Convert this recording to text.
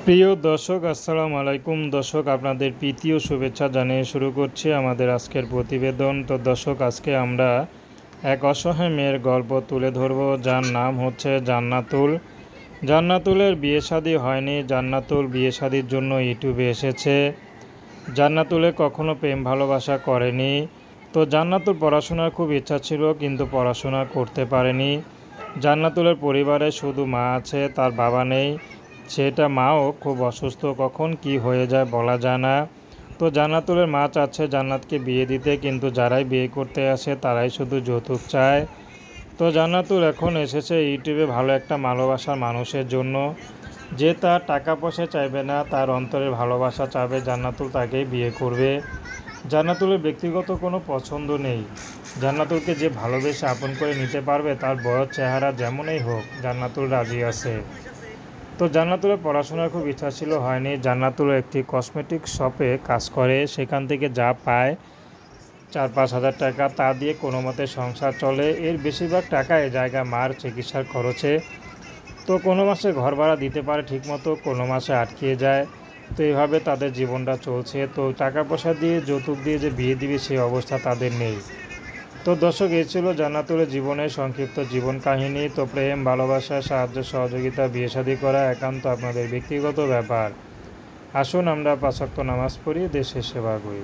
প্রিয় দর্শক, আসসালামু আলাইকুম। দর্শক, আপনাদের প্রীতি ও শুভেচ্ছা জানিয়ে শুরু করছি আমাদের আজকের প্রতিবেদন। তো দর্শক, আজকে আমরা এক অসহায় মেয়ের গল্প তুলে ধরব, যার নাম হচ্ছে জান্নাতুল। জান্নাতুলের বিয়ে শাদী হয়নি। জান্নাতুল বিয়ে শাদীর জন্য ইউটিউবে এসেছে। জান্নাতুলে কখনো প্রেম ভালোবাসা করেনি। তো জান্নাতুল পড়াশোনার খুব ইচ্ছা ছিল, কিন্তু পড়াশোনা করতে পারেনি। জান্নাতুলের পরিবারে শুধু মা আছে, তার বাবা নেই। সেটা মাও খুব অসুস্থ, কখন কি হয়ে যায় বলা যায় না। তো জান্নাতুলের মা চাচ্ছে জান্নাতকে বিয়ে দিতে, কিন্তু যারাই বিয়ে করতে আসে তারাই শুধু যৌতুক চায়। তো জান্নাতুল এখন এসেছে ইউটিউবে ভালো একটা ভালোবাসার মানুষের জন্য, যে তার টাকা পয়সা চাইবে না, তার অন্তরের ভালোবাসা চাবে। জান্নাতুল তাকেই বিয়ে করবে। জান্নাতুলের ব্যক্তিগত কোনো পছন্দ নেই। জান্নাতুলকে যে ভালোবেসে আপন করে নিতে পারবে, তার বয়স চেহারা যেমনই হোক, জান্নাতুল রাজি আছে। তো জান্নাতুলের পড়াশোনার খুব ইচ্ছা ছিল, হয়নি। জান্নাতুল একটি কসমেটিক শপে কাজ করে। সেখান থেকে যা পায় 4-5 হাজার টাকা, তা দিয়ে কোনো মতে সংসার চলে। এর বেশিরভাগ টাকা এ জায়গায় মার চিকিৎসার খরচে। তো কোনো মাসে ঘর ভাড়া দিতে পারে ঠিকমতো, কোনো মাসে আটকিয়ে যায়। তো এইভাবে তাদের জীবনটা চলছে। তো টাকা পয়সা দিয়ে, যৌতুক দিয়ে যে বিয়ে দিবে সেই অবস্থা তাদের নেই। তো দর্শক, এই ছিল জান্নাতুলের জীবনের সংক্ষিপ্ত জীবন কাহিনী। তো প্রেম, ভালোবাসা, সাহায্য সহযোগিতা, বিয়ে শাদী করা একান্ত আপনাদের ব্যক্তিগত ব্যাপার। আসুন আমরা 5 ওয়াক্ত নামাজ পড়ি, দেশের সেবা করি।